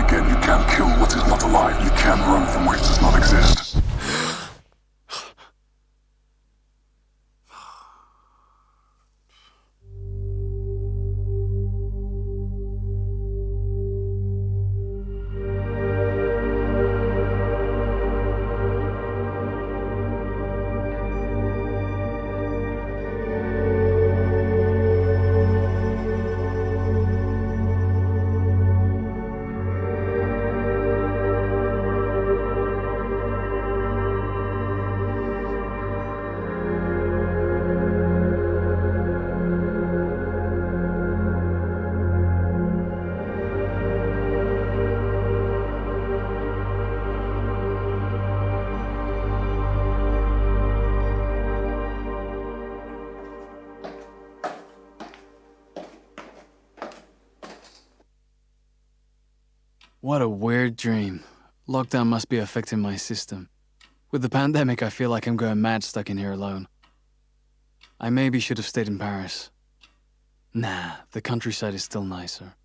again, you can't kill what is not alive. You can't run from which does not exist. What a weird dream. Lockdown must be affecting my system. With the pandemic, I feel like I'm going mad stuck in here alone. I maybe should have stayed in Paris. Nah, the countryside is still nicer.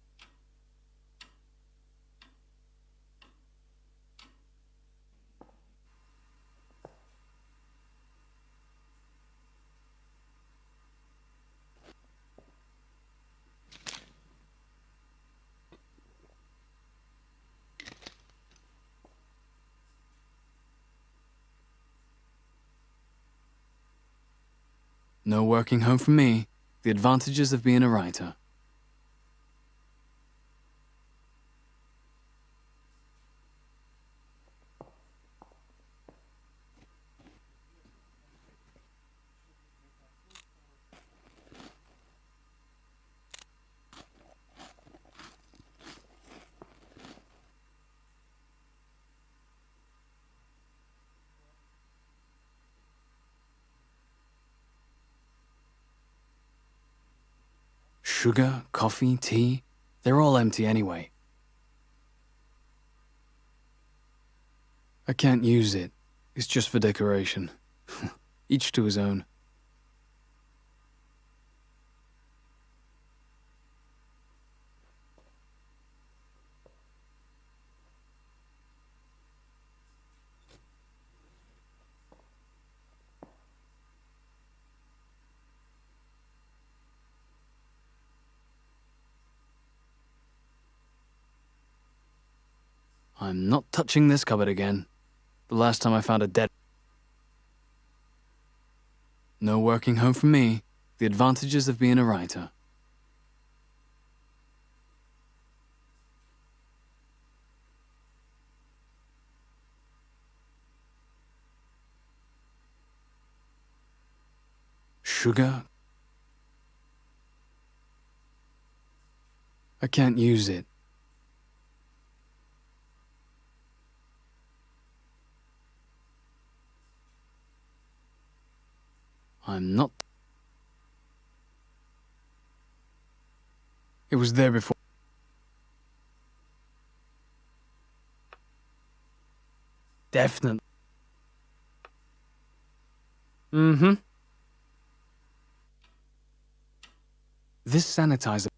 No working home for me. The advantages of being a writer. Sugar, coffee, tea, they're all empty anyway. I can't use it. It's just for decoration. Each to his own. I'm not touching this cupboard again. The last time I found a dead... No working home for me. The advantages of being a writer. Sugar? I can't use it. I'm not... It was there before. Definitely. Mm-hmm. This sanitizer...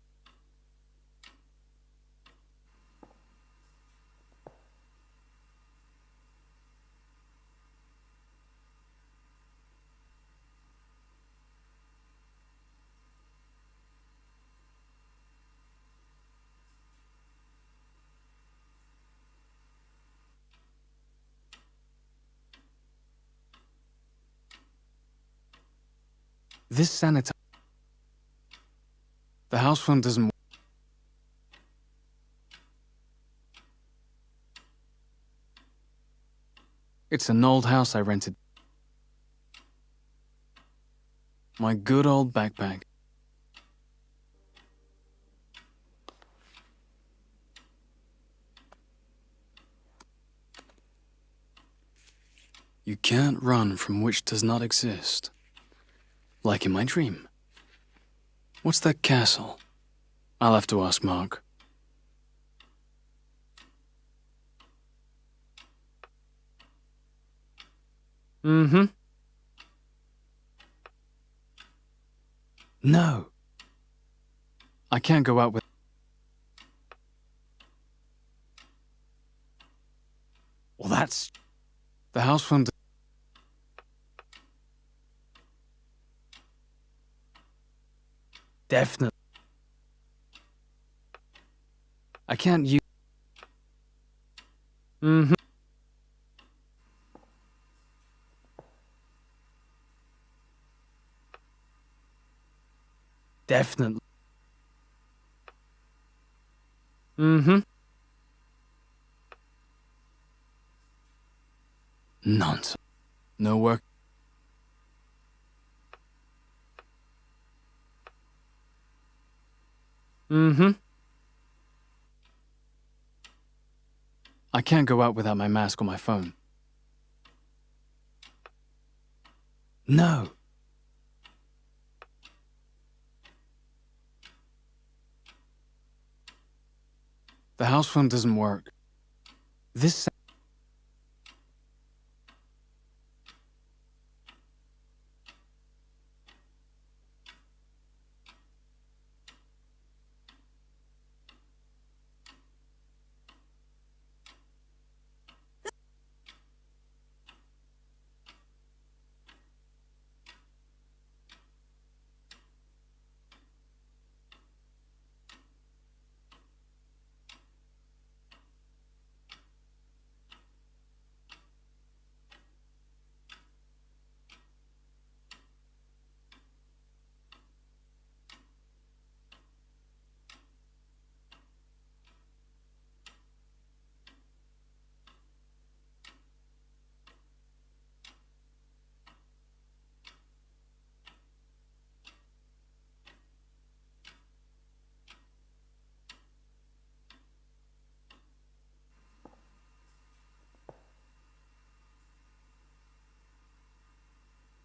This sanitizer... The house phone doesn't... It's an old house I rented. My good old backpack. You can't run from which does not exist. Like in my dream. What's that castle? I'll have to ask Mark. Mm-hmm. No. I can't go out with... Well, that's... The house phone... Definitely. I can't use... Mm-hmm. Definitely. Mm-hmm. Nonsense. No work. Mm-hmm. I can't go out without my mask or my phone. No. The house phone doesn't work. This...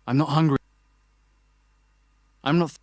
I'm not hungry. I'm not...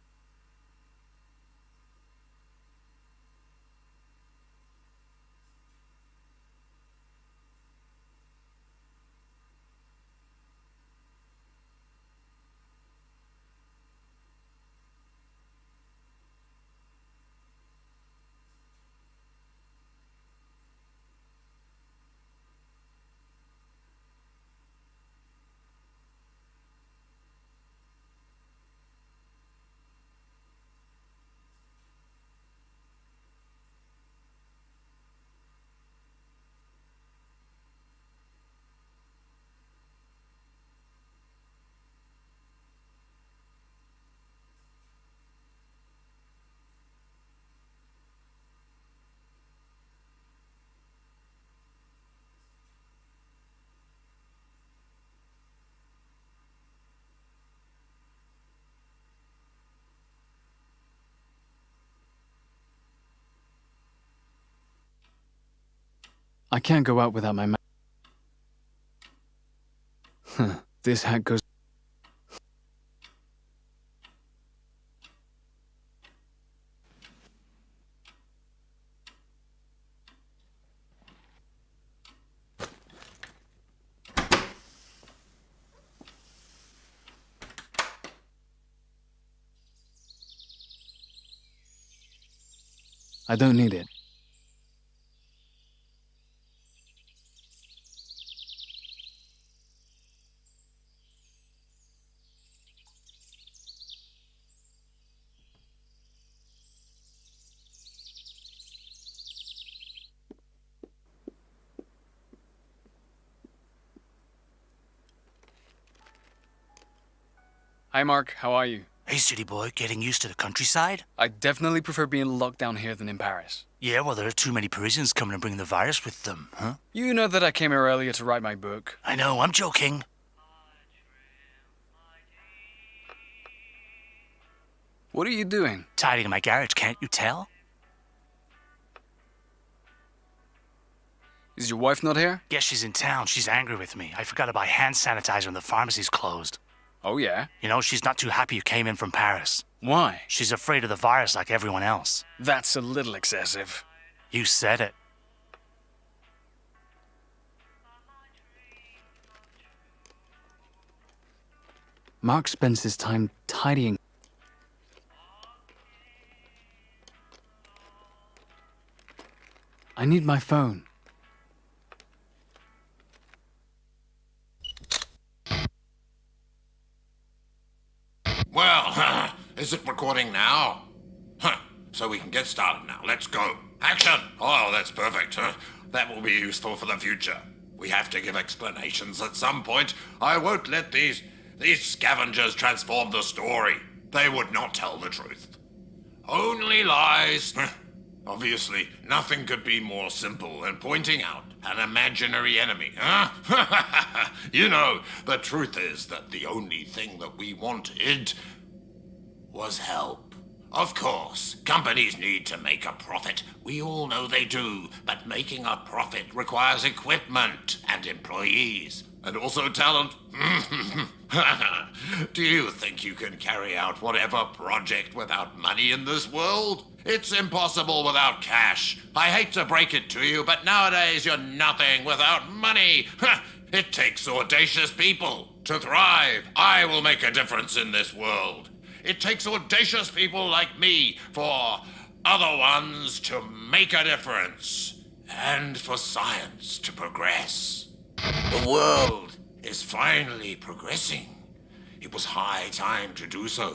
I can't go out without my mask. This hat goes... I don't need it. Hi, Mark. How are you? Hey, city boy, getting used to the countryside? I definitely prefer being locked down here than in Paris. Yeah, well, there are too many Parisians coming to bring the virus with them, huh? You know that I came here earlier to write my book. I know, I'm joking. What are you doing? Tidying my garage, can't you tell? Is your wife not here? Guess she's in town. She's angry with me. I forgot to buy hand sanitizer and the pharmacy's closed. Oh, yeah? You know, she's not too happy you came in from Paris. Why? She's afraid of the virus like everyone else. That's a little excessive. You said it. Mark spends his time tidying. I need my phone. Well, is it recording now? So we can get started now. Let's go. Action! Oh, that's perfect. That will be useful for the future. We have to give explanations at some point. I won't let these scavengers transform the story. They would not tell the truth. Only lies. Obviously, nothing could be more simple than pointing out an imaginary enemy, huh? You know, the truth is that the only thing that we wanted was help. Of course, companies need to make a profit. We all know they do. But making a profit requires equipment and employees. And also talent. Do you think you can carry out whatever project without money in this world? It's impossible without cash. I hate to break it to you, but nowadays you're nothing without money. It takes audacious people to thrive. I will make a difference in this world. It takes audacious people like me for other ones to make a difference. And for science to progress. The world is finally progressing. It was high time to do so.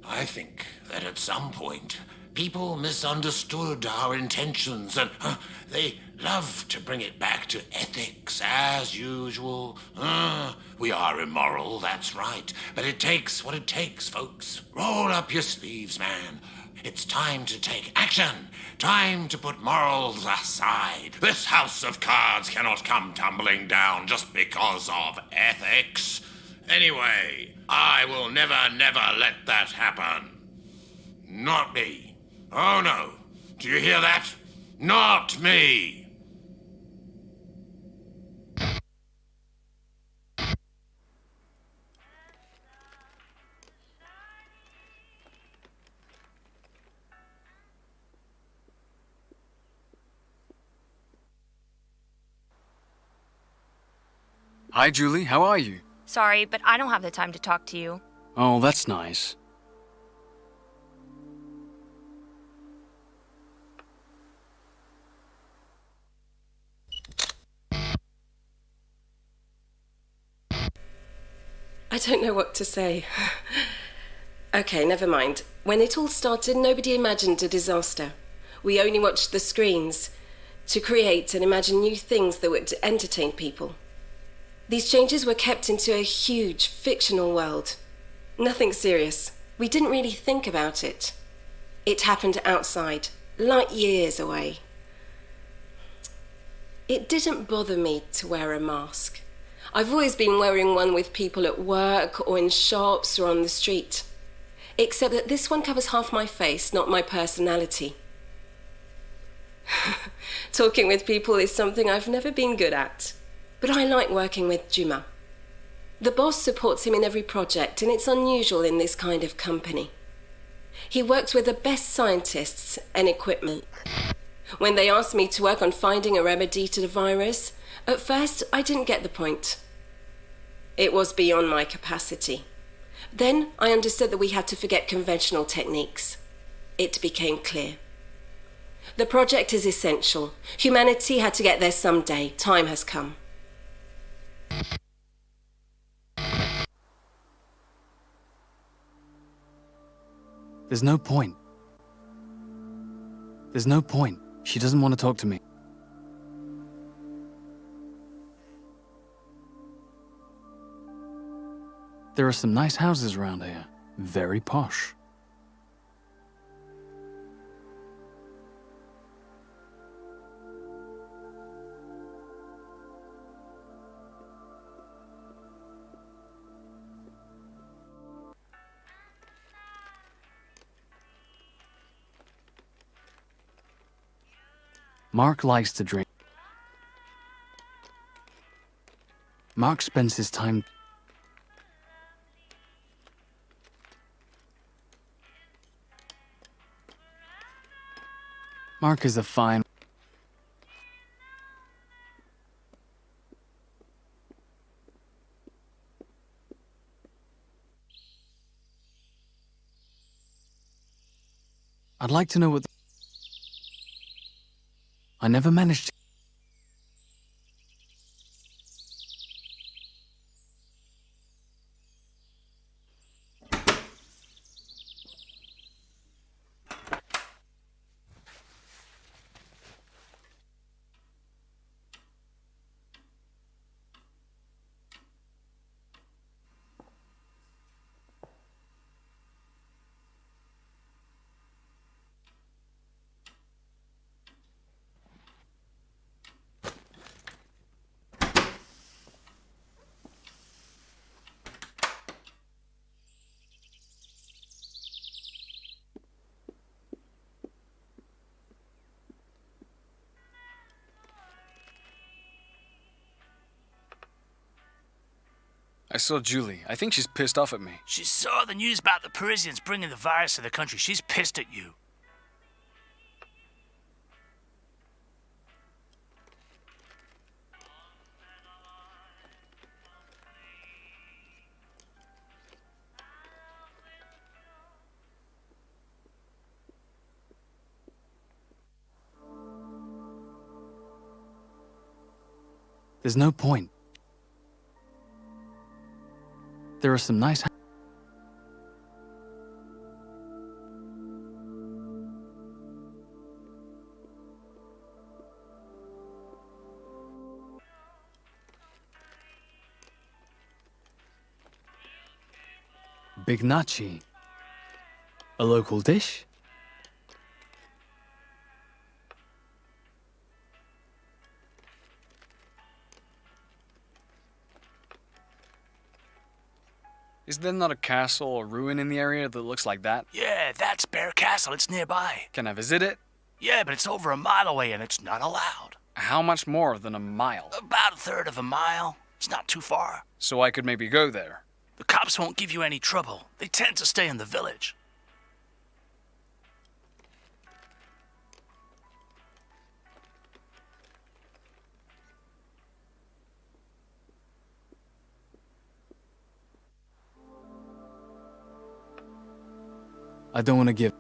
I think that at some point, people misunderstood our intentions and they love to bring it back to ethics as usual. We are immoral, that's right. But it takes what it takes, folks. Roll up your sleeves, man. It's time to take action. Time to put morals aside. This house of cards cannot come tumbling down just because of ethics. Anyway, I will never let that happen. Not me. Oh no. Do you hear that? Not me. Hi, Julie. How are you? Sorry, but I don't have the time to talk to you. Oh, that's nice. I don't know what to say. Okay, never mind. When it all started, nobody imagined a disaster. We only watched the screens to create and imagine new things that would entertain people. These changes were kept into a huge fictional world. Nothing serious. We didn't really think about it. It happened outside, light years away. It didn't bother me to wear a mask. I've always been wearing one with people at work or in shops or on the street. Except that this one covers half my face, not my personality. Talking with people is something I've never been good at. But I like working with Juma. The boss supports him in every project, and it's unusual in this kind of company. He works with the best scientists and equipment. When they asked me to work on finding a remedy to the virus, at first I didn't get the point. It was beyond my capacity. Then I understood that we had to forget conventional techniques. It became clear. The project is essential. Humanity had to get there someday. Time has come. There's no point. There's no point. She doesn't want to talk to me. There are some nice houses around here. Very posh. Mark likes to drink. Mark spends his time... Mark is a fine... I'd like to know what... I never managed to... I saw Julie. I think she's pissed off at me. She saw the news about the Parisians bringing the virus to the country. She's pissed at you. There's no point. There are some nice... Bignaci. A local dish? Is there not a castle or ruin in the area that looks like that? Yeah, that's Bear Castle. It's nearby. Can I visit it? Yeah, but it's over a mile away and it's not allowed. How much more than a mile? About a third of a mile. It's not too far. So I could maybe go there. The cops won't give you any trouble. They tend to stay in the village. I don't want to give...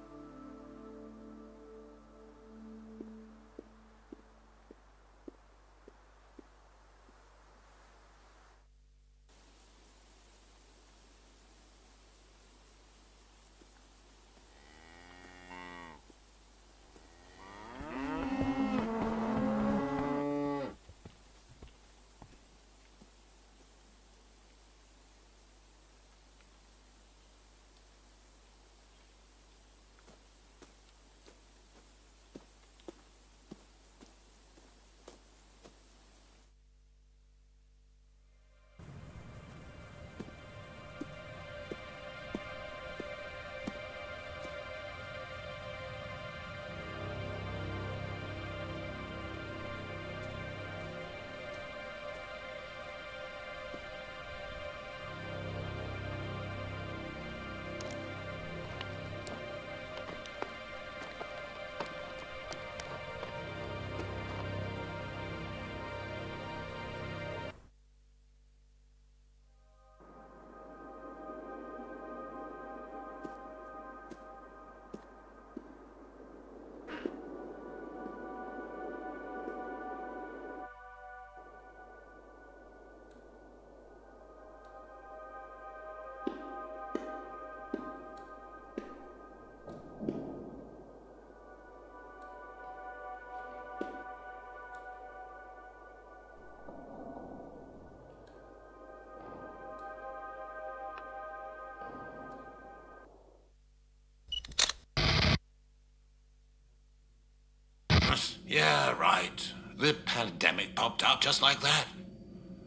Yeah, right. The pandemic popped out just like that.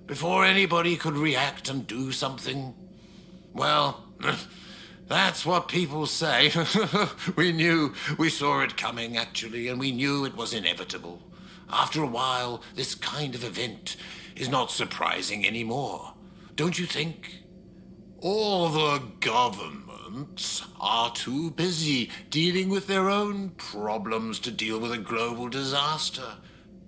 Before anybody could react and do something. Well, that's what people say. We saw it coming, actually, and we knew it was inevitable. After a while, this kind of event is not surprising anymore. Don't you think? All the governments are too busy dealing with their own problems to deal with a global disaster.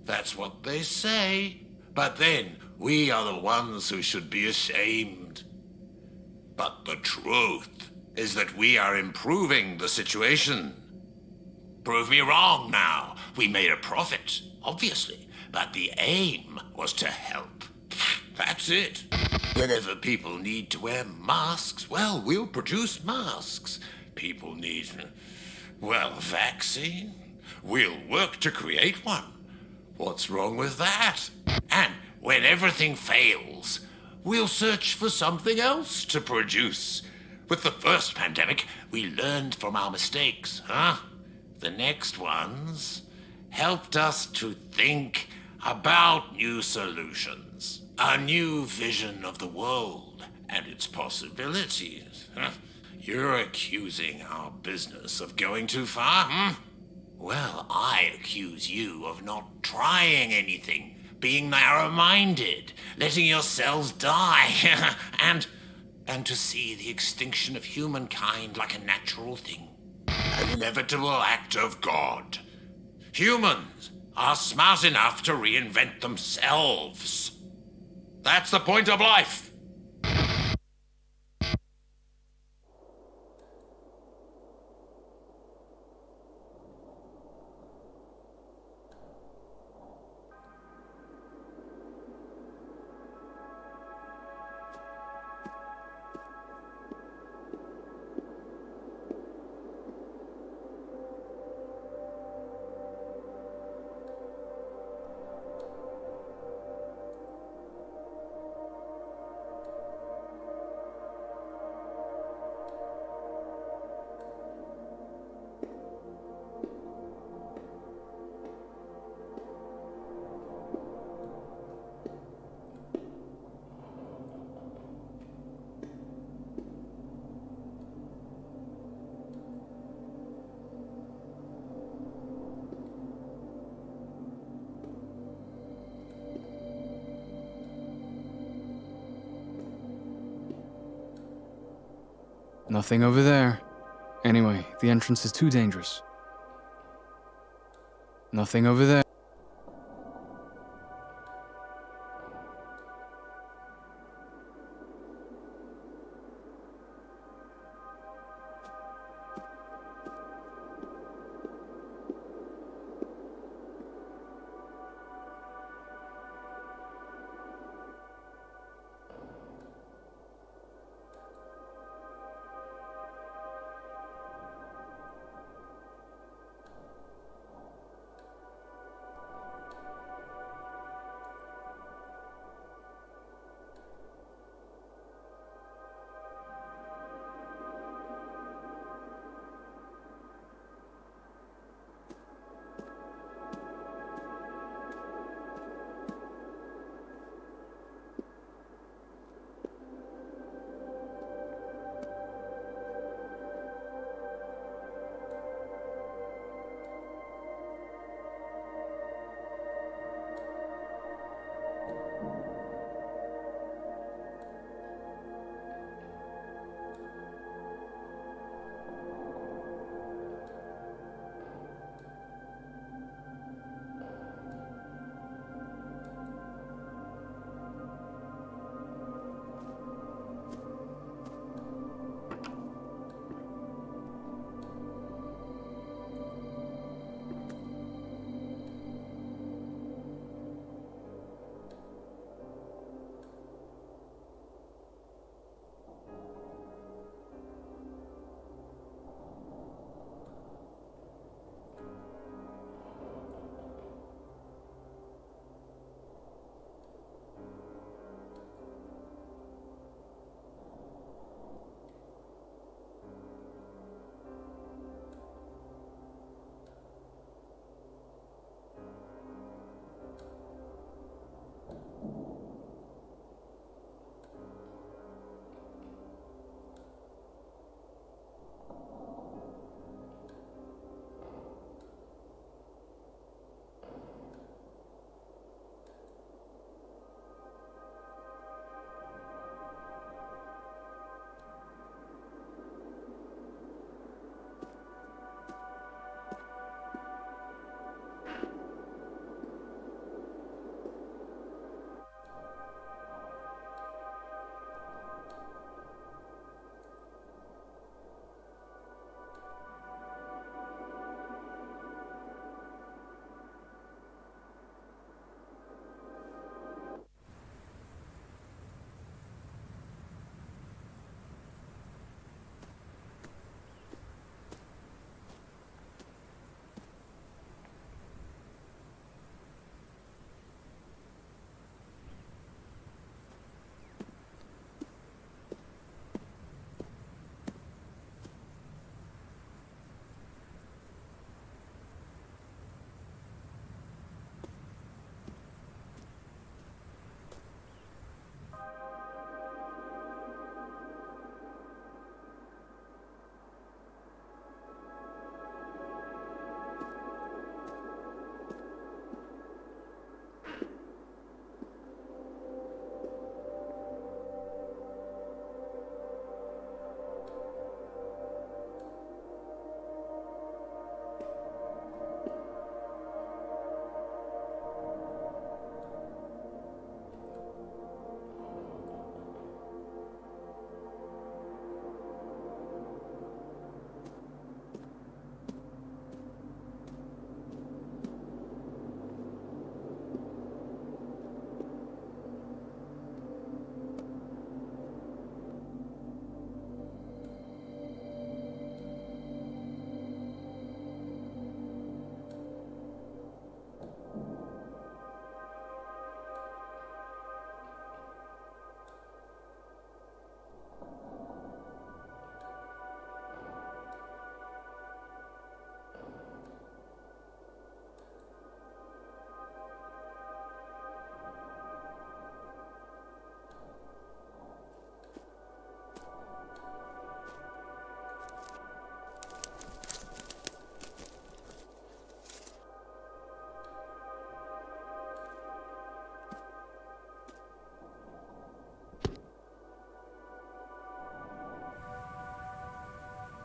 That's what they say. But then, we are the ones who should be ashamed. But the truth is that we are improving the situation. Prove me wrong now. We made a profit, obviously, but the aim was to help. That's it. Whenever people need to wear masks, well, we'll produce masks. People need, well, a vaccine. We'll work to create one. What's wrong with that? And when everything fails, we'll search for something else to produce. With the first pandemic, we learned from our mistakes, huh? The next ones helped us to think about new solutions. A new vision of the world and its possibilities. You're accusing our business of going too far, Well, I accuse you of not trying anything, being narrow-minded, letting yourselves die, and to see the extinction of humankind like a natural thing. An inevitable act of God. Humans are smart enough to reinvent themselves. That's the point of life. Nothing over there. Anyway, the entrance is too dangerous. Nothing over there.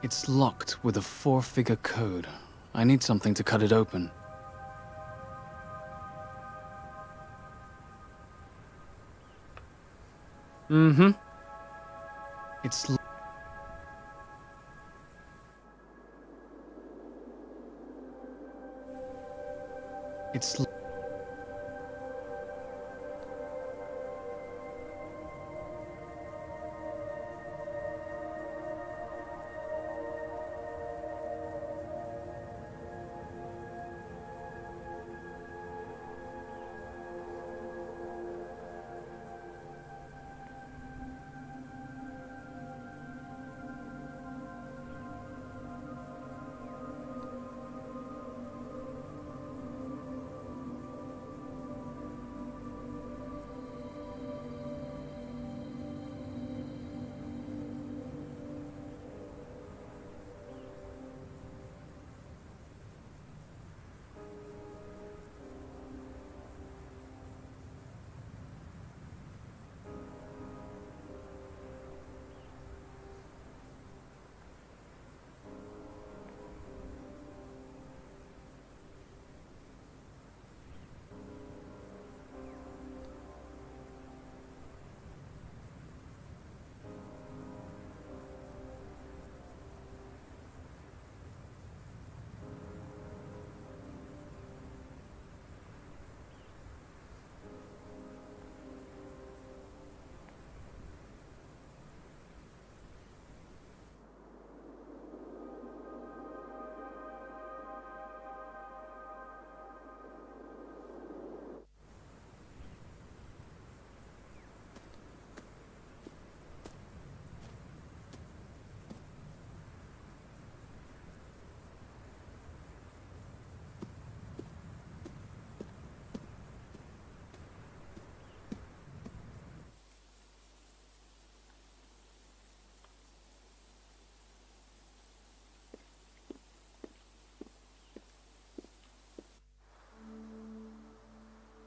It's locked with a 4-figure code. I need something to cut it open. Mm-hmm. It's It's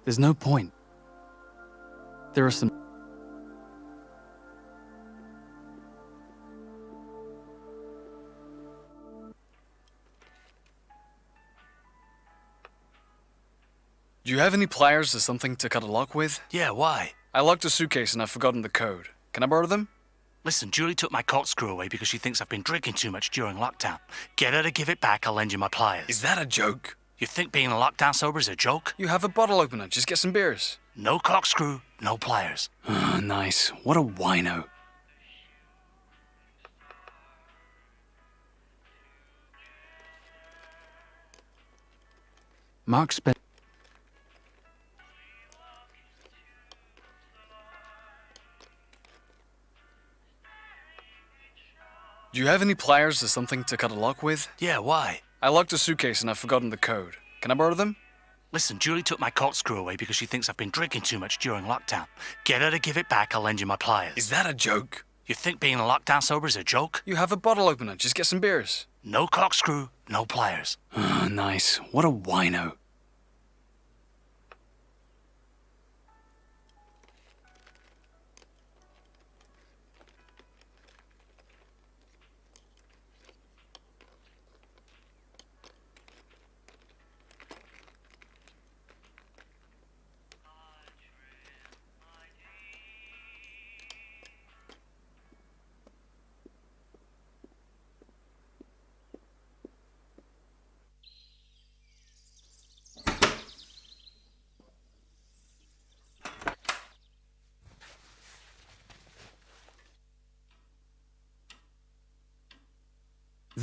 There's no point. There are some... Do you have any pliers or something to cut a lock with? Yeah, why? I locked a suitcase and I've forgotten the code. Can I borrow them? Listen, Julie took my corkscrew away because she thinks I've been drinking too much during lockdown. Get her to give it back, I'll lend you my pliers. Is that a joke? You think being lockdown sober is a joke? You have a bottle opener. Just get some beers. No corkscrew, no pliers. Oh, nice. What a wino. Mark spent... Do you have any pliers or something to cut a lock with? Yeah, why? I locked a suitcase and I've forgotten the code. Can I borrow them? Listen, Julie took my corkscrew away because she thinks I've been drinking too much during lockdown. Get her to give it back, I'll lend you my pliers. Is that a joke? You think being lockdown sober is a joke? You have a bottle opener. Just get some beers. No corkscrew, no pliers. Oh, nice. What a wino.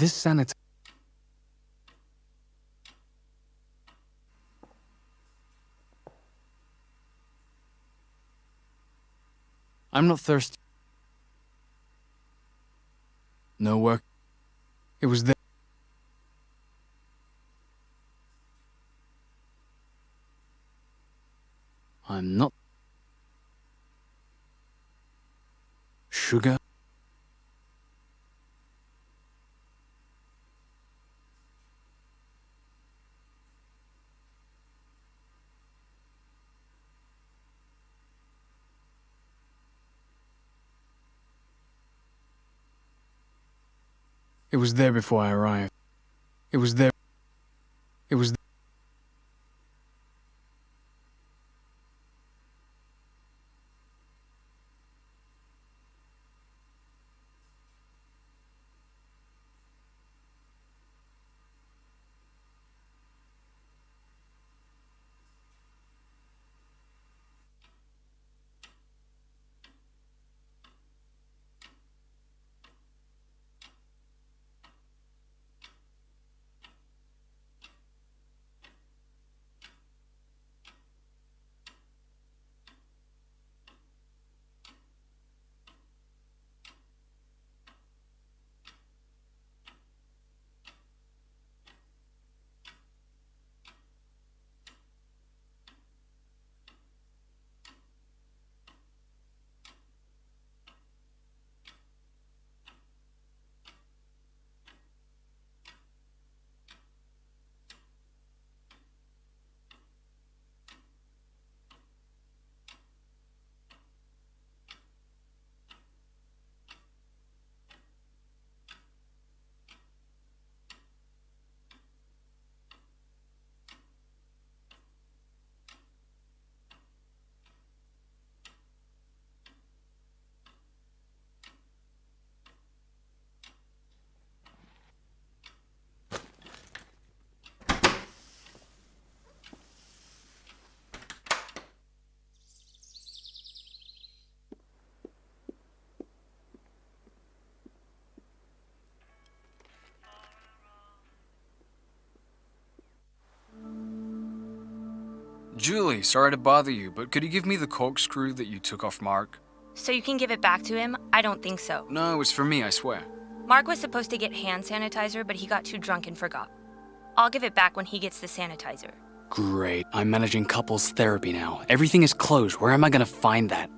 This sanit... I'm not thirsty. No work. It was there. I'm not... Sugar? It was there before I arrived. It was there. It was. Julie, sorry to bother you, but could you give me the corkscrew that you took off Mark? So you can give it back to him? I don't think so. No, it's for me, I swear. Mark was supposed to get hand sanitizer, but he got too drunk and forgot. I'll give it back when he gets the sanitizer. Great. I'm managing couples therapy now. Everything is closed. Where am I gonna find that?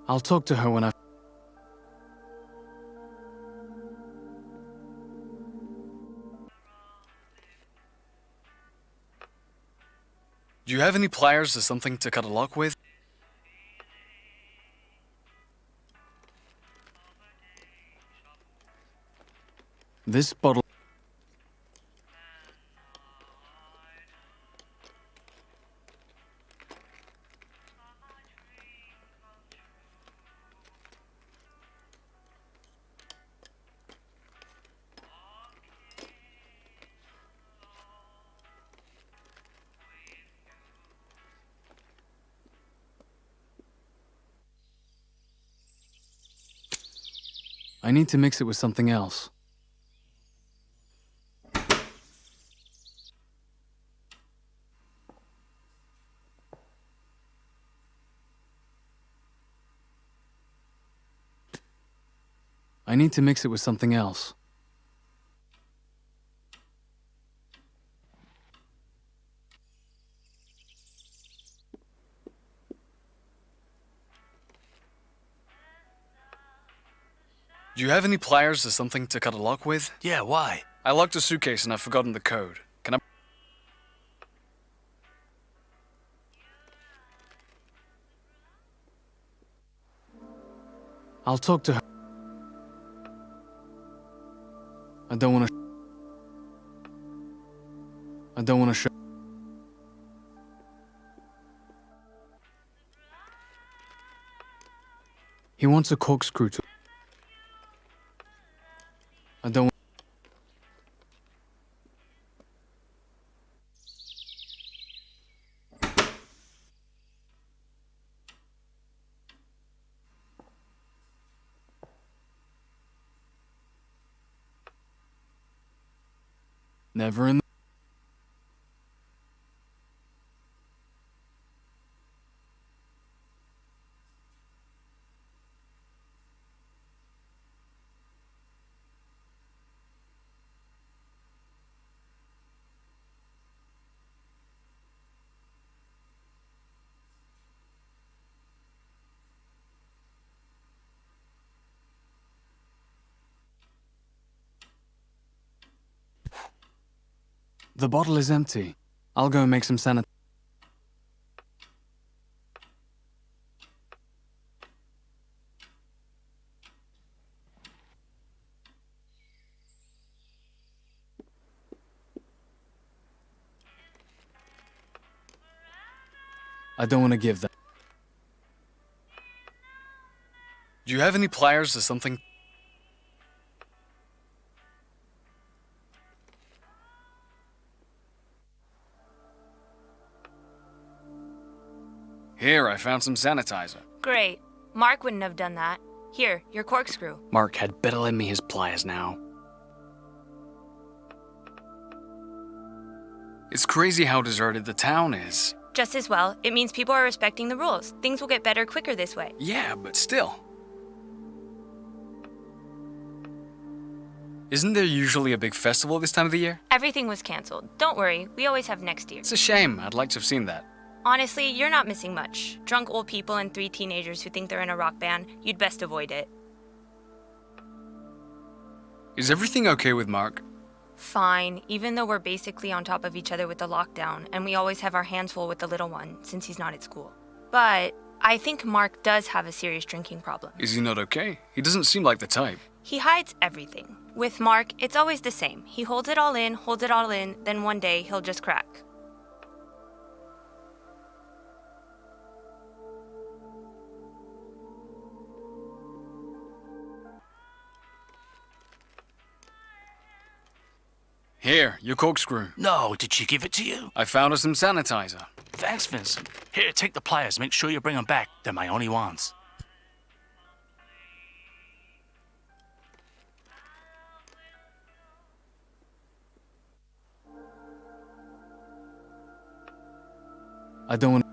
I'll talk to her when I... Do you have any pliers or something to cut a lock with? This bottle... I need to mix it with something else. I need to mix it with something else. Do you have any pliers or something to cut a lock with? Yeah, why? I locked a suitcase and I've forgotten the code. Can I... I'll talk to her. I don't want to show. He wants a corkscrew to... I don't... Never in... The bottle is empty. I'll go and make some sanit... I don't want to give them. Do you have any pliers or something? Here, I found some sanitizer. Great. Mark wouldn't have done that. Here, your corkscrew. Mark had better lend me his pliers now. It's crazy how deserted the town is. Just as well, it means people are respecting the rules. Things will get better quicker this way. Yeah, but still. Isn't there usually a big festival this time of the year? Everything was canceled. Don't worry, we always have next year. It's a shame. I'd like to have seen that. Honestly, you're not missing much. Drunk old people and 3 teenagers who think they're in a rock band, you'd best avoid it. Is everything okay with Mark? Fine, even though we're basically on top of each other with the lockdown, and we always have our hands full with the little one, since he's not at school. But I think Mark does have a serious drinking problem. Is he not okay? He doesn't seem like the type. He hides everything. With Mark, it's always the same. He holds it all in, then one day he'll just crack. Here, your corkscrew. No, did she give it to you? I found her some sanitizer. Thanks, Vincent. Here, take the pliers. Make sure you bring them back. They're my only ones. I don't want.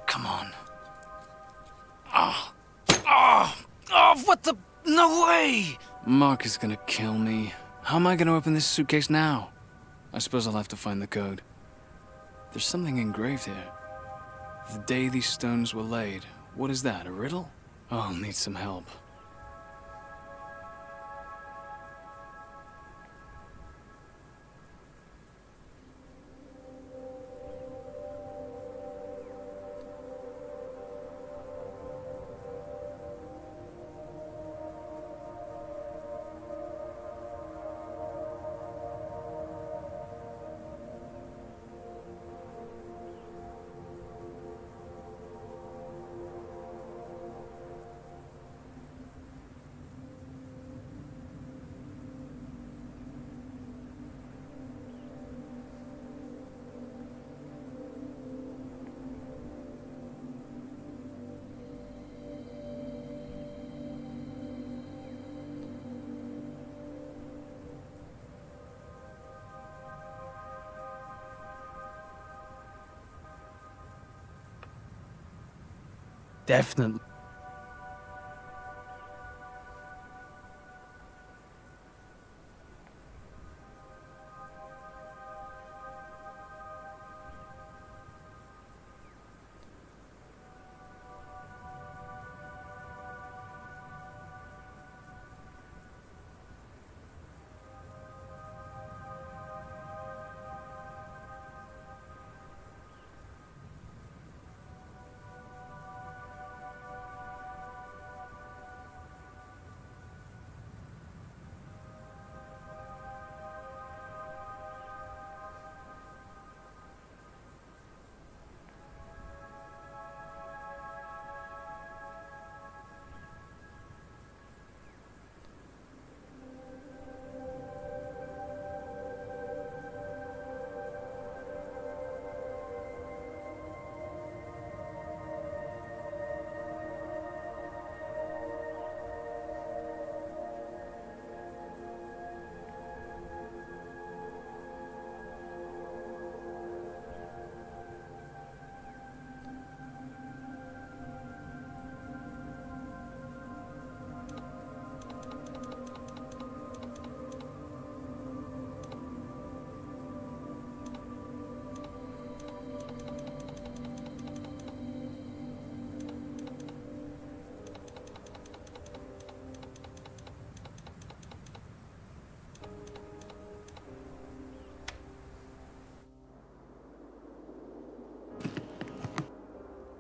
Come on. What the? No way! Mark is gonna kill me. How am I gonna open this suitcase now? I suppose I'll have to find the code. There's something engraved here. The day these stones were laid. What is that, a riddle? Oh, I'll need some help. Definitely.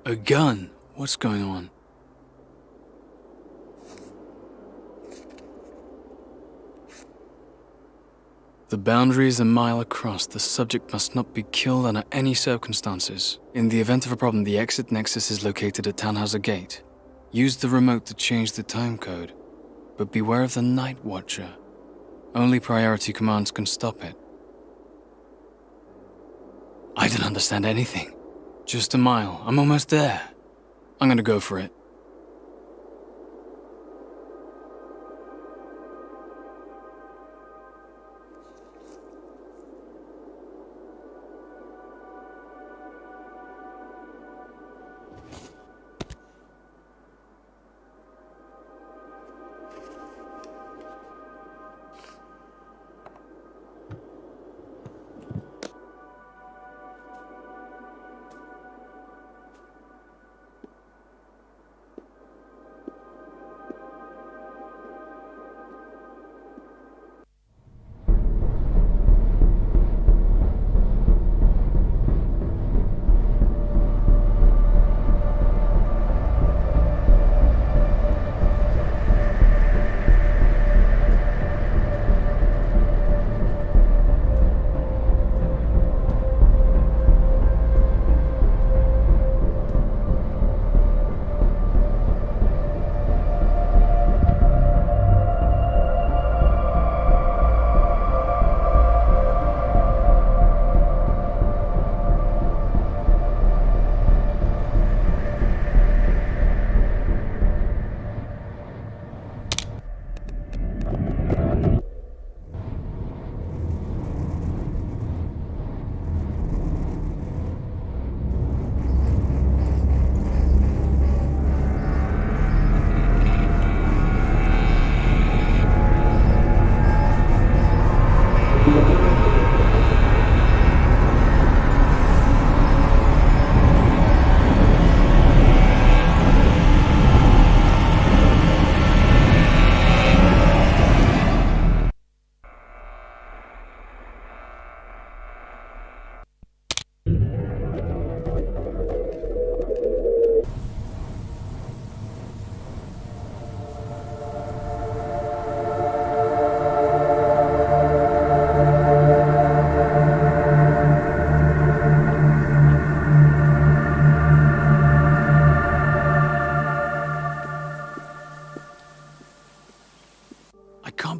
A gun? What's going on? The boundary is a mile across. The subject must not be killed under any circumstances. In the event of a problem, the exit nexus is located at Tannhauser Gate. Use the remote to change the time code, but beware of the Night Watcher. Only priority commands can stop it. I don't understand anything. Just a mile. I'm almost there. I'm gonna go for it.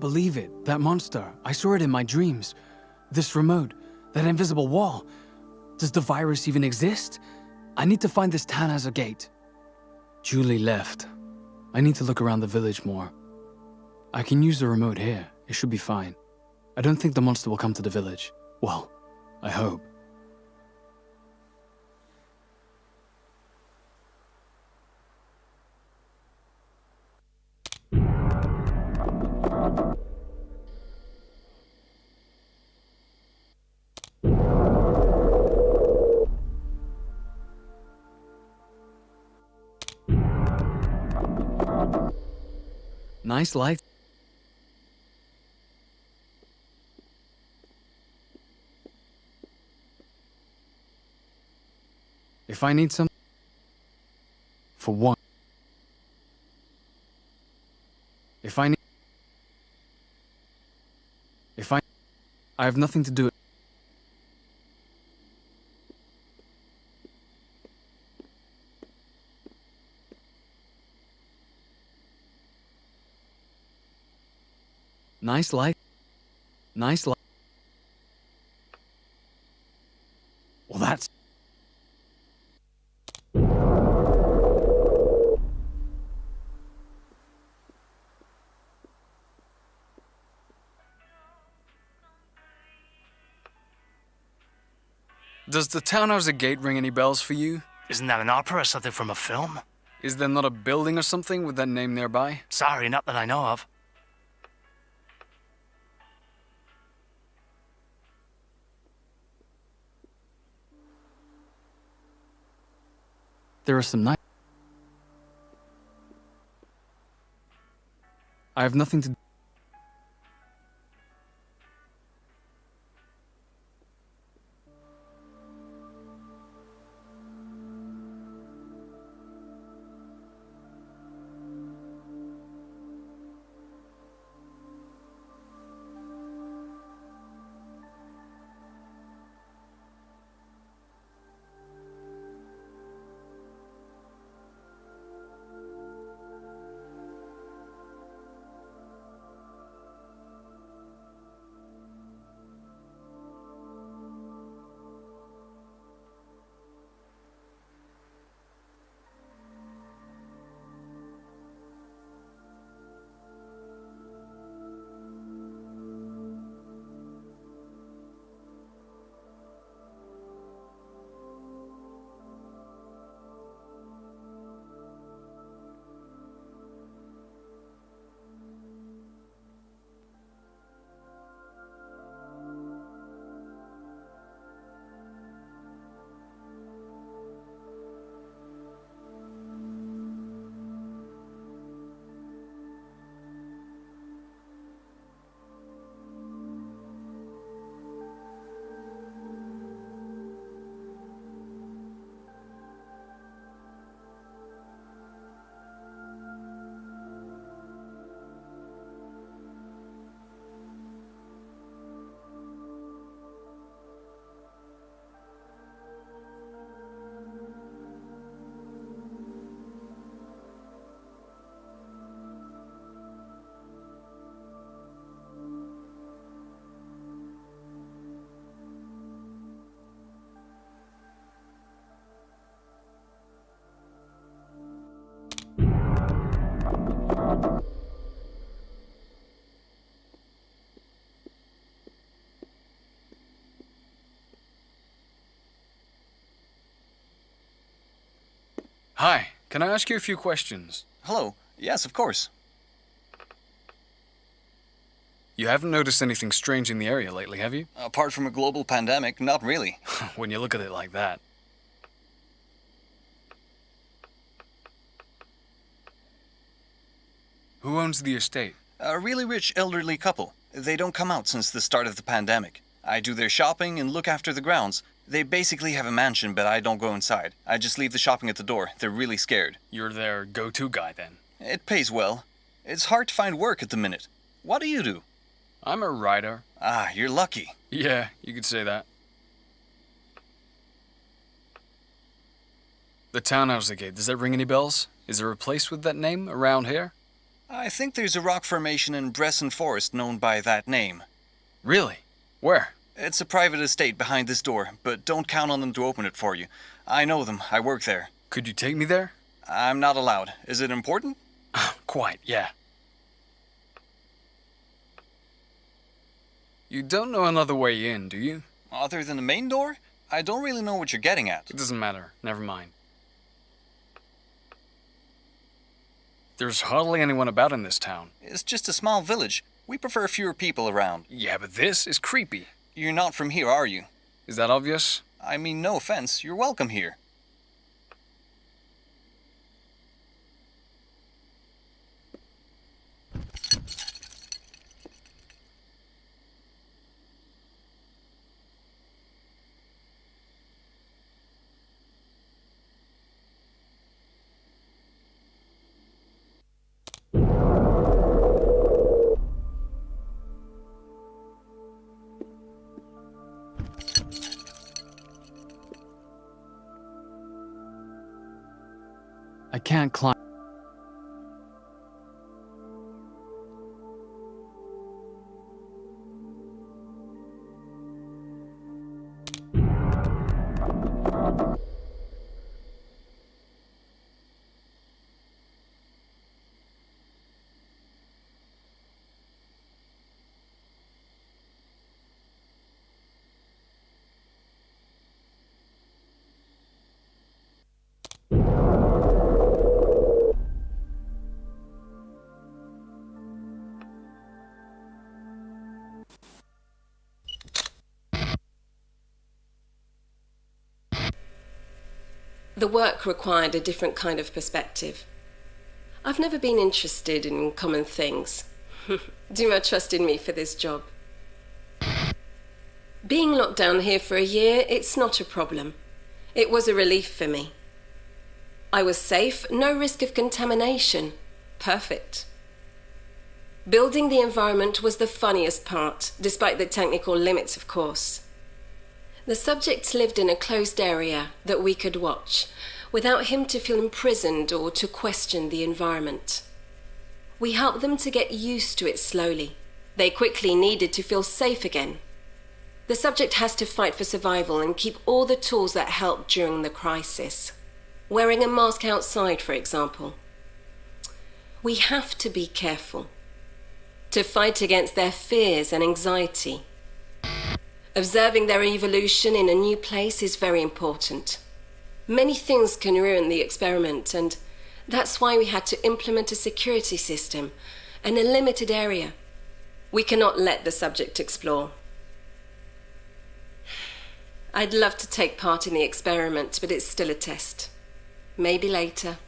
Believe it. That monster. I saw it in my dreams. This remote. That invisible wall. Does the virus even exist? I need to find this Tannhauser Gate. Julie left. I need to look around the village more. I can use the remote here. It should be fine. I don't think the monster will come to the village. Well, I hope. Nice light. If I need some... For one. If I need... If I have nothing to do... Nice light. Nice light. Well, that's... Does the Tannhauser Gate ring any bells for you? Isn't that an opera or something from a film? Is there not a building or something with that name nearby? Sorry, not that I know of. There are some nice... I have nothing to... Hi, can I ask you a few questions? Hello. Yes, of course. You haven't noticed anything strange in the area lately, have you? Apart from a global pandemic, not really. When you look at it like that. Who owns the estate? A really rich elderly couple. They don't come out since the start of the pandemic. I do their shopping and look after the grounds. They basically have a mansion, but I don't go inside. I just leave the shopping at the door. They're really scared. You're their go-to guy, then. It pays well. It's hard to find work at the minute. What do you do? I'm a writer. Ah, you're lucky. Yeah, you could say that. The townhouse gate, does that ring any bells? Is there a place with that name around here? I think there's a rock formation in Bresson Forest known by that name. Really? Where? It's a private estate behind this door, but don't count on them to open it for you. I know them. I work there. Could you take me there? I'm not allowed. Is it important? Quite, yeah. You don't know another way in, do you? Other than the main door? I don't really know what you're getting at. It doesn't matter. Never mind. There's hardly anyone about in this town. It's just a small village. We prefer fewer people around. Yeah, but this is creepy. You're not from here, are you? Is that obvious? I mean, no offense. You're welcome here. I can't climb. The work required a different kind of perspective. I've never been interested in common things. Dumas trusted me for this job. Being locked down here for a year, it's not a problem. It was a relief for me. I was safe, no risk of contamination. Perfect. Building the environment was the funniest part, despite the technical limits, of course. The subjects lived in a closed area that we could watch, without him to feel imprisoned or to question the environment. We helped them to get used to it slowly. They quickly needed to feel safe again. The subject has to fight for survival and keep all the tools that helped during the crisis. Wearing a mask outside, for example. We have to be careful. To fight against their fears and anxiety. Observing their evolution in a new place is very important. Many things can ruin the experiment, and that's why we had to implement a security system and a limited area. We cannot let the subject explore. I'd love to take part in the experiment, but it's still a test. Maybe later.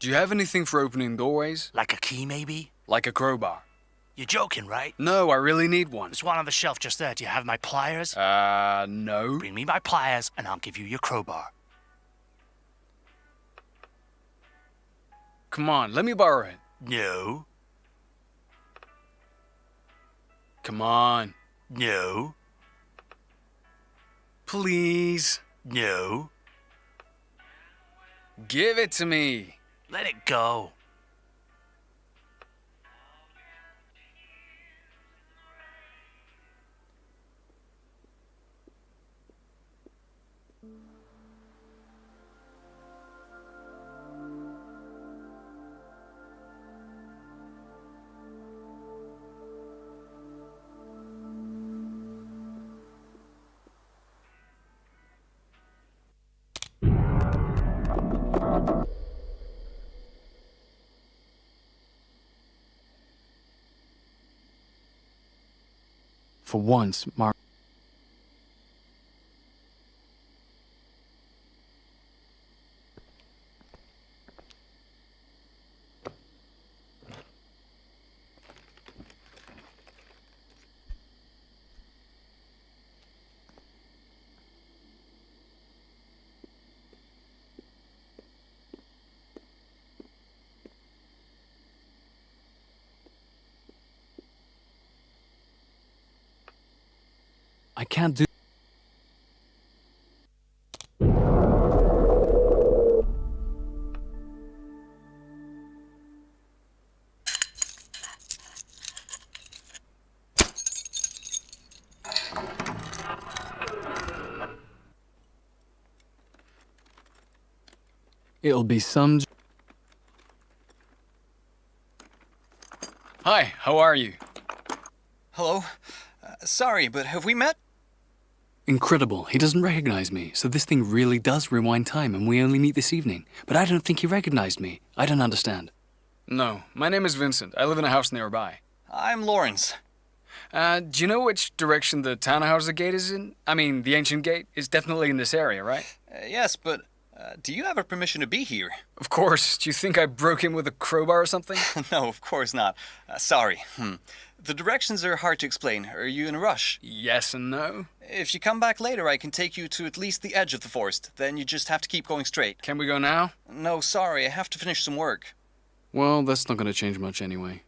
Do you have anything for opening doorways? Like a key, maybe? Like a crowbar? You're joking, right? No, I really need one. There's one on the shelf just there. Do you have my pliers? No. Bring me my pliers, and I'll give you your crowbar. Come on, let me borrow it. No. Come on. No. Please. No. Give it to me. Let it go. For once, Mark. I can't do. It'll be some. Hi, how are you? Hello? Sorry, but have we met? Incredible. He doesn't recognize me, so this thing really does rewind time and we only meet this evening. But I don't think he recognized me. I don't understand. No, my name is Vincent. I live in a house nearby. I'm Lawrence. Do you know which direction the townhouse gate is in? I mean, the ancient gate is definitely in this area, right? Yes, but do you have a permission to be here? Of course. Do you think I broke in with a crowbar or something? No, of course not. Sorry. The directions are hard to explain. Are you in a rush? Yes and no. If you come back later, I can take you to at least the edge of the forest. Then you just have to keep going straight. Can we go now? No, sorry. I have to finish some work. Well, that's not going to change much anyway.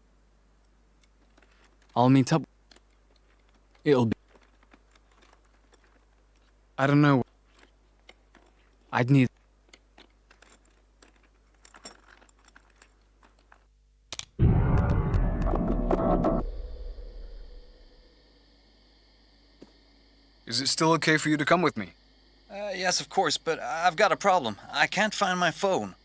I'll meet up. It'll be. I don't know. I'd need. Is it still okay for you to come with me? Yes, of course, but I've got a problem. I can't find my phone.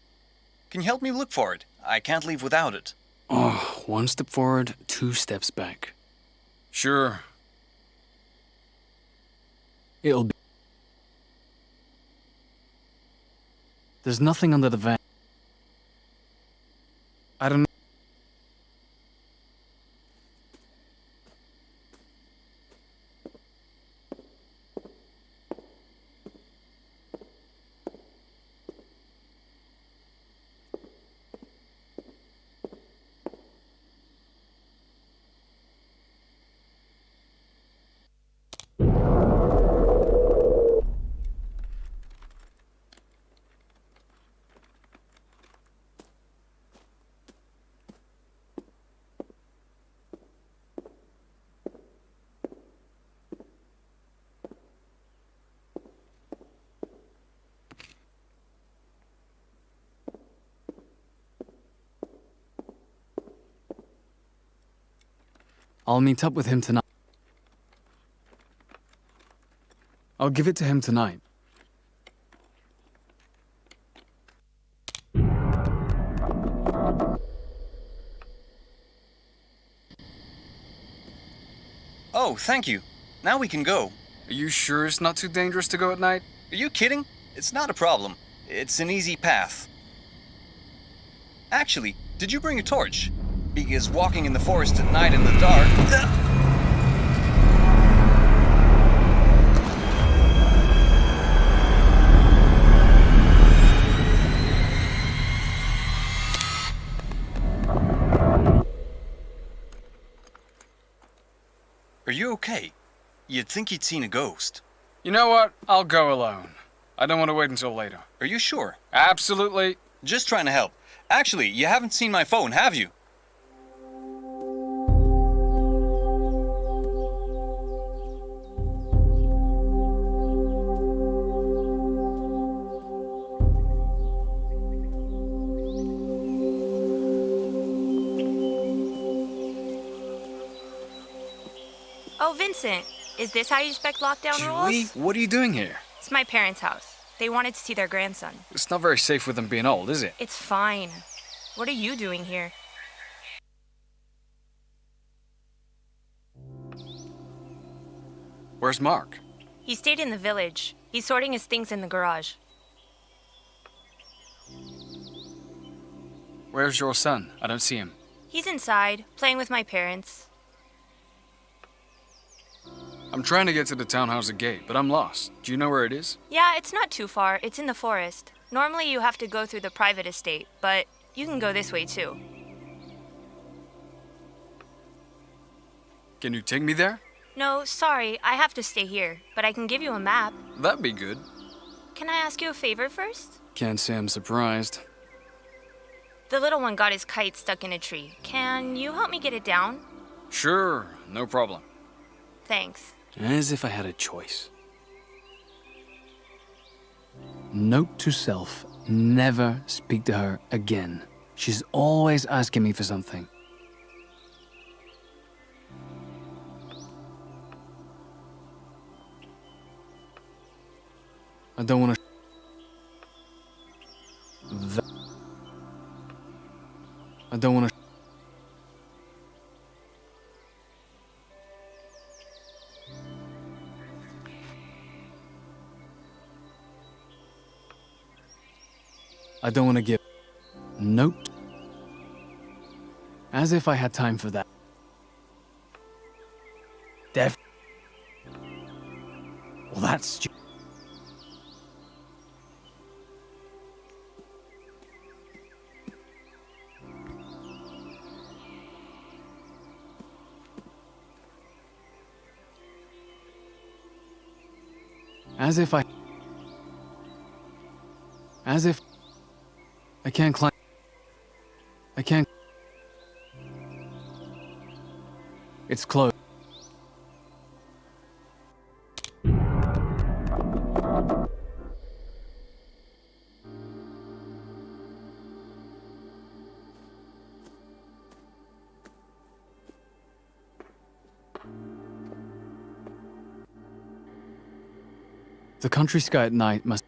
Can you help me look for it? I can't leave without it. Oh, one step forward, two steps back. Sure. It'll be. There's nothing under the van. I don't know. I'll meet up with him tonight. I'll give it to him tonight. Oh, thank you. Now we can go. Are you sure it's not too dangerous to go at night? Are you kidding? It's not a problem. It's an easy path. Actually, did you bring a torch? Because walking in the forest at night in the dark... Are you okay? You'd think you'd seen a ghost. You know what? I'll go alone. I don't want to wait until later. Are you sure? Absolutely. Just trying to help. Actually, you haven't seen my phone, have you? Oh, Vincent, is this how you respect lockdown Julie, rules? what are you doing here? It's my parents' house. They wanted to see their grandson. It's not very safe with them being old, is it? It's fine. What are you doing here? Where's Mark? He stayed in the village. He's sorting his things in the garage. Where's your son? I don't see him. He's inside, playing with my parents. I'm trying to get to the townhouse gate, but I'm lost. Do you know where it is? Yeah, it's not too far. It's in the forest. Normally you have to go through the private estate, but you can go this way too. Can you take me there? No, sorry, I have to stay here, but I can give you a map. That'd be good. Can I ask you a favor first? Can't say I'm surprised. The little one got his kite stuck in a tree. Can you help me get it down? Sure, no problem. Thanks. As if I had a choice. Note to self, never speak to her again. She's always asking me for something. I don't want to... I don't want to... I don't want to give... Note. As if I had time for that. Def... Well, that's stupid. As if I... As if... I can't climb... I can't... It's closed. The country sky at night must...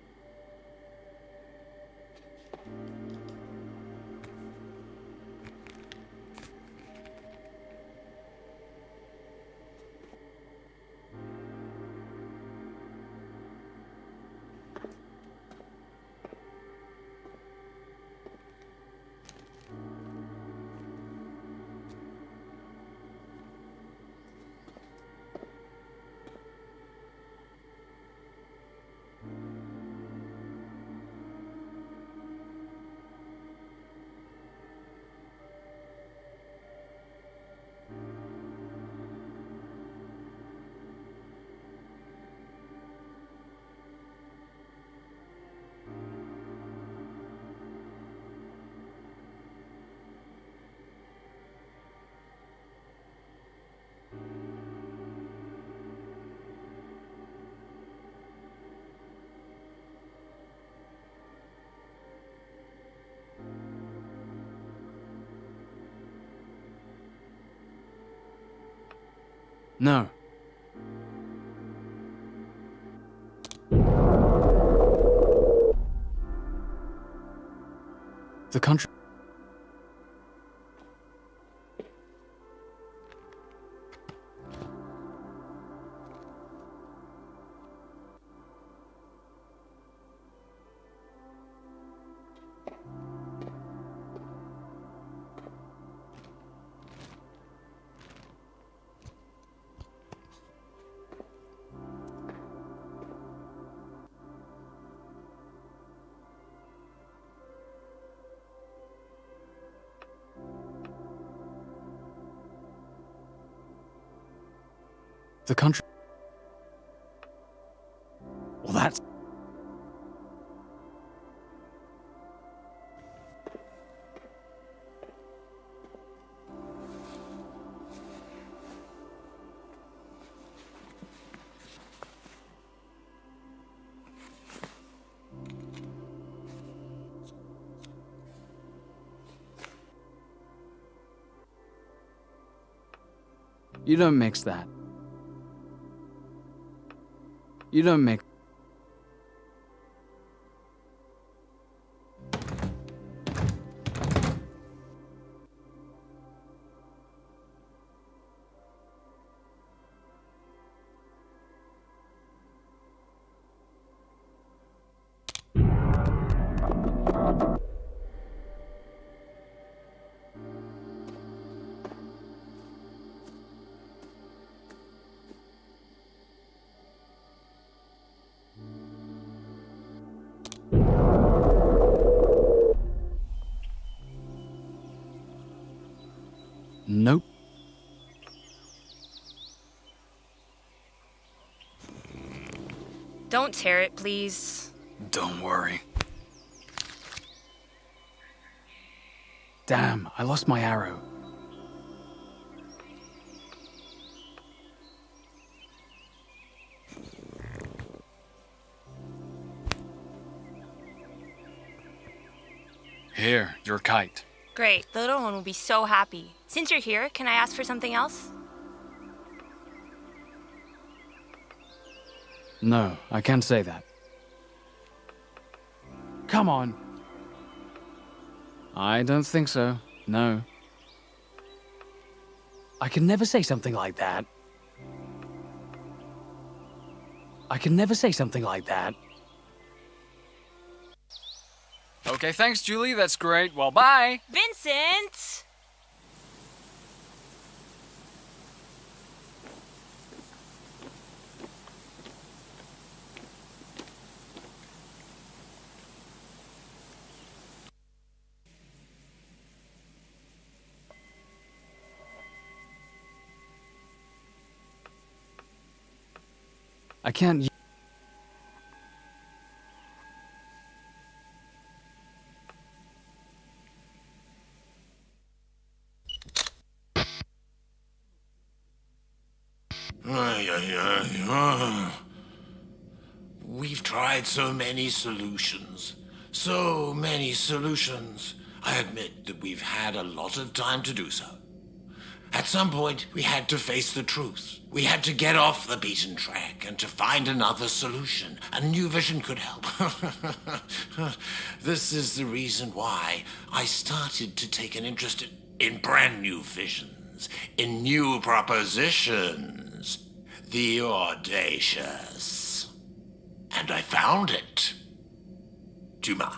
No. The country... The country... Well, that's... You don't mix that. You don't mix... Nope. Don't tear it, please. Don't worry. Damn, I lost my arrow. Here, your kite. Great, the little one will be so happy. Since you're here, can I ask for something else? No, I can't say that. Come on. I don't think so. No. I can never say something like that. I can never say something like that. Okay, thanks, Julie. That's great. Well, bye. Vincent! I can't... We've tried so many solutions. So many solutions. I admit that we've had a lot of time to do so. At some point, we had to face the truth. We had to get off the beaten track and to find another solution. A new vision could help. This is the reason why I started to take an interest in brand new visions, in new propositions. The audacious. And I found it. Dumas.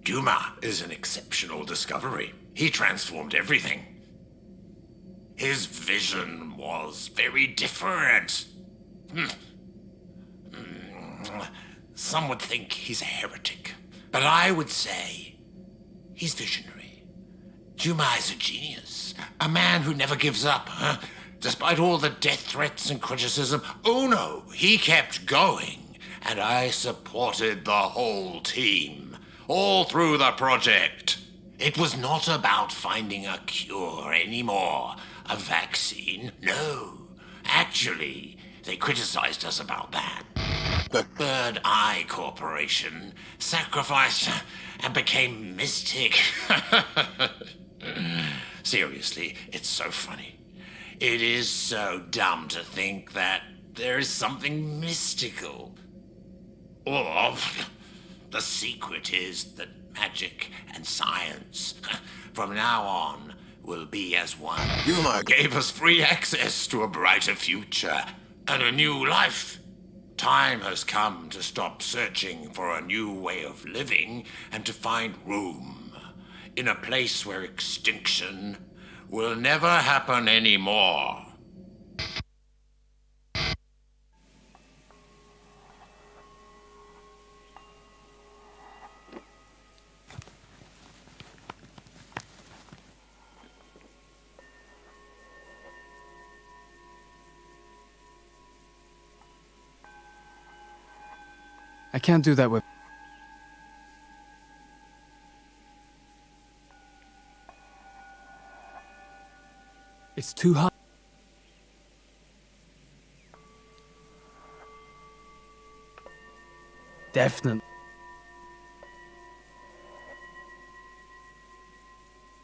Dumas is an exceptional discovery. He transformed everything. His vision was very different. Some would think he's a heretic, but I would say he's visionary. Dumas is a genius, a man who never gives up, despite all the death threats and criticism. Oh no, he kept going, and I supported the whole team, all through the project. It was not about finding a cure anymore. A vaccine? No. Actually, they criticized us about that. The Third Eye Corporation sacrificed and became mystic. Seriously, it's so funny. It is so dumb to think that there is something mystical. Or the secret is that magic and science, from now on, will be as one. Humor gave us free access to a brighter future and a new life. Time has come to stop searching for a new way of living and to find room in a place where extinction will never happen anymore. I can't do that with... It's too hard. Definitely.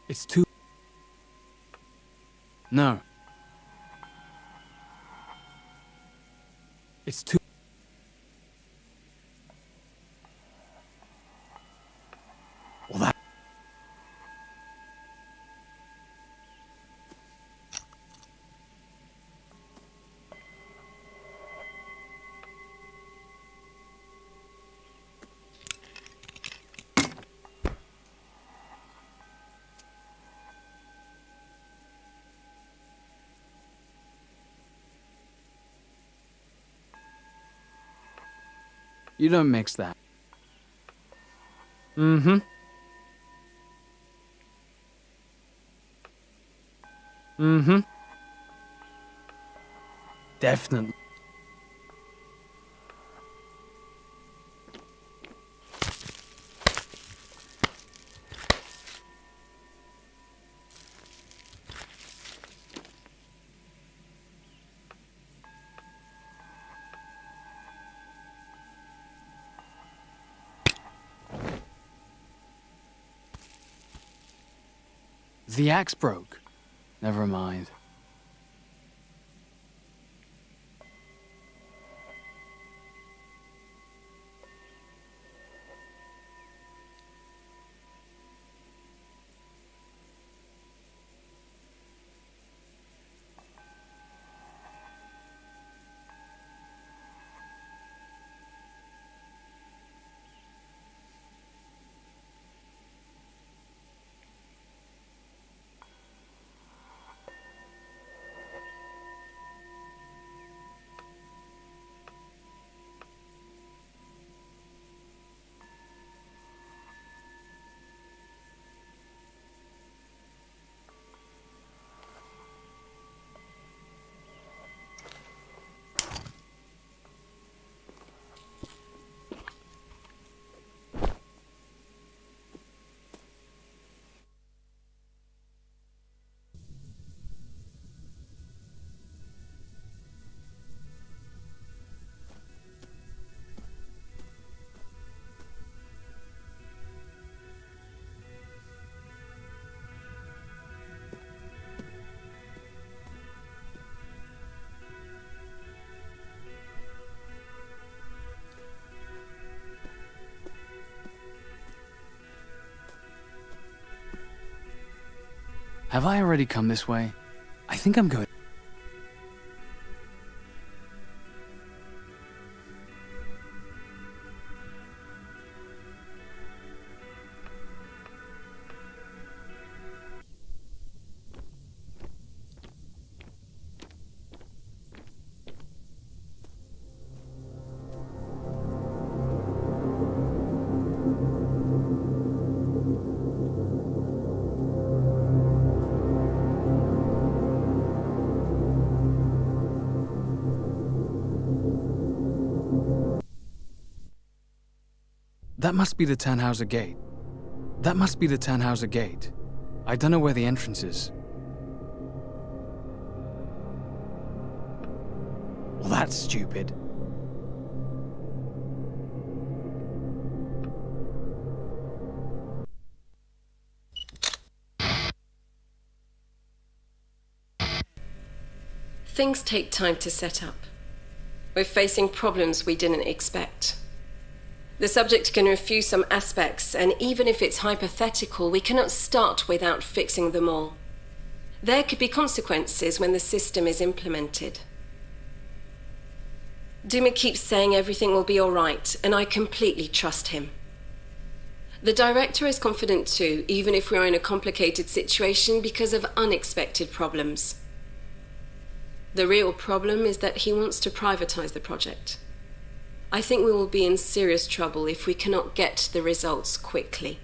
It's too... No. It's too... Well, that... You don't mix that. Mm-hmm. Mm-hmm. Definitely. The axe broke. Never mind. Have I already come this way? I think I'm going. That must be the Tannhauser Gate. That must be the Tannhauser Gate. I don't know where the entrance is. Well, that's stupid. Things take time to set up. We're facing problems we didn't expect. The subject can refuse some aspects, and even if it's hypothetical, we cannot start without fixing them all. There could be consequences when the system is implemented. Duma keeps saying everything will be all right, and I completely trust him. The director is confident too, even if we're in a complicated situation because of unexpected problems. The real problem is that he wants to privatize the project. I think we will be in serious trouble if we cannot get the results quickly.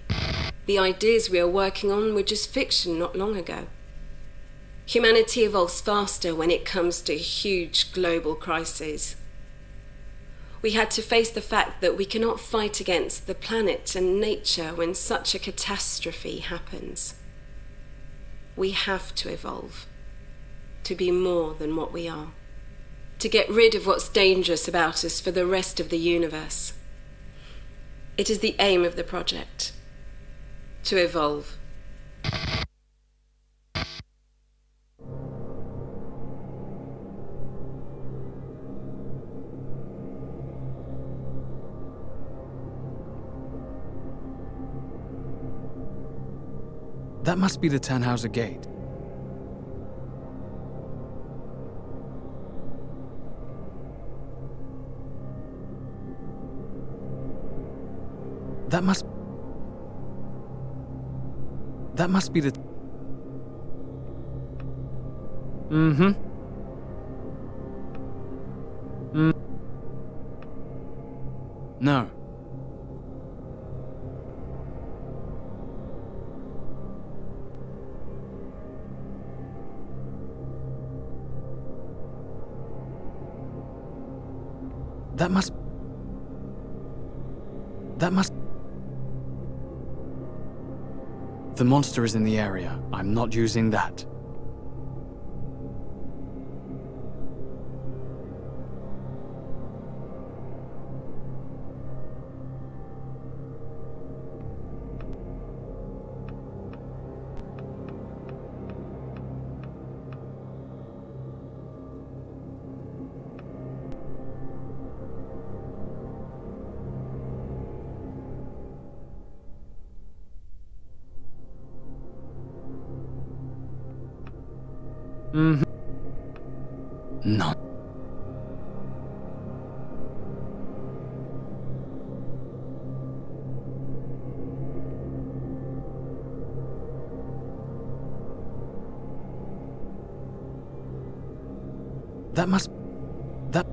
The ideas we are working on were just fiction not long ago. Humanity evolves faster when it comes to huge global crises. We had to face the fact that we cannot fight against the planet and nature when such a catastrophe happens. We have to evolve, to be more than what we are, to get rid of what's dangerous about us for the rest of the universe. It is the aim of the project, to evolve. That must be the Tannhauser Gate. That must be the... Mm-hmm. No. That must... The monster is in the area. I'm not using that. Mm-hmm. No. That must... That...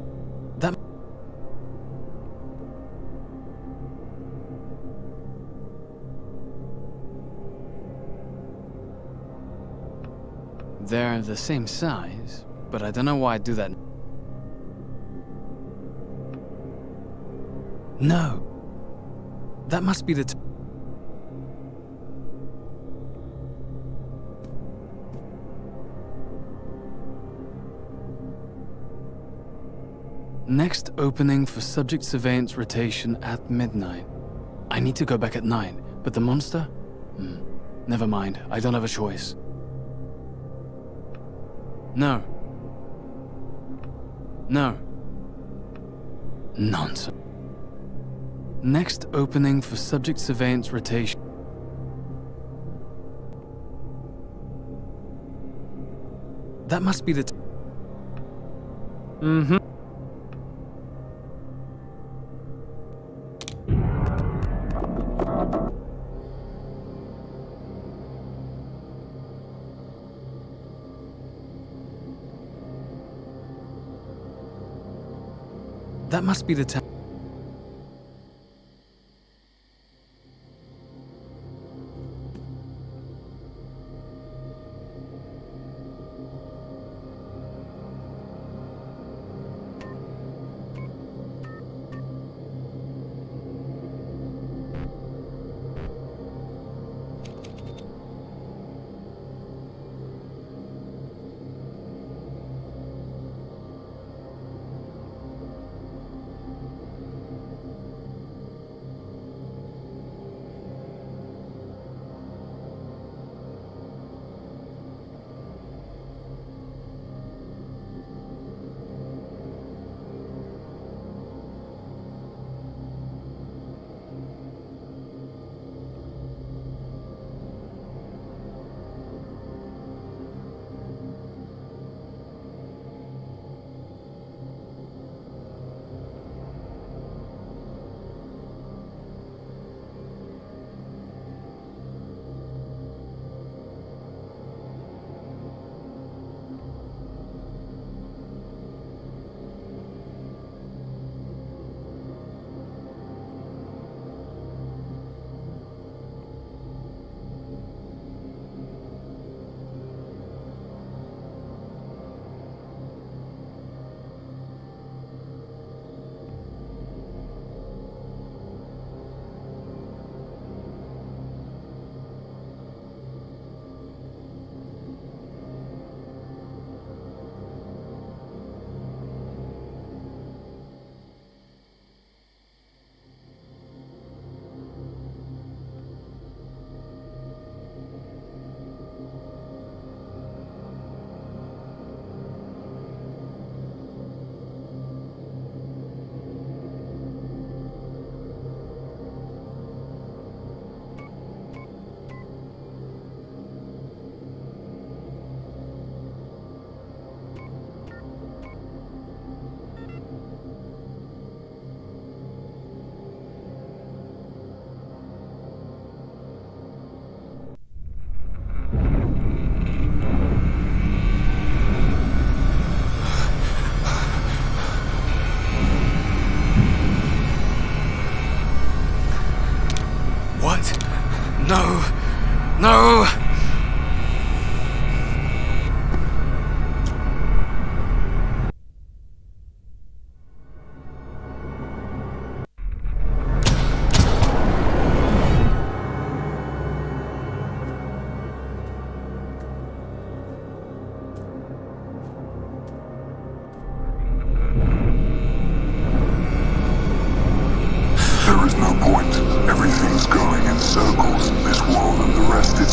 They're the same size, but I don't know why I'd do that. No. That must be the... Next opening for subject surveillance rotation at midnight. I need to go back at 9, but the monster? Never mind, I don't have a choice. No. No. Nonsense. Next opening for subject surveillance rotation. That must be the... Mm-hmm. That must be the time.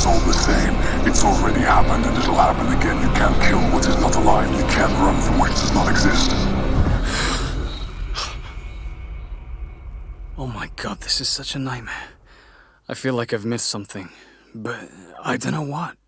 It's all the same. It's already happened and it'll happen again. You can't kill what is not alive. You can't run from what does not exist. Oh my god, this is such a nightmare. I feel like I've missed something, but I don't know what.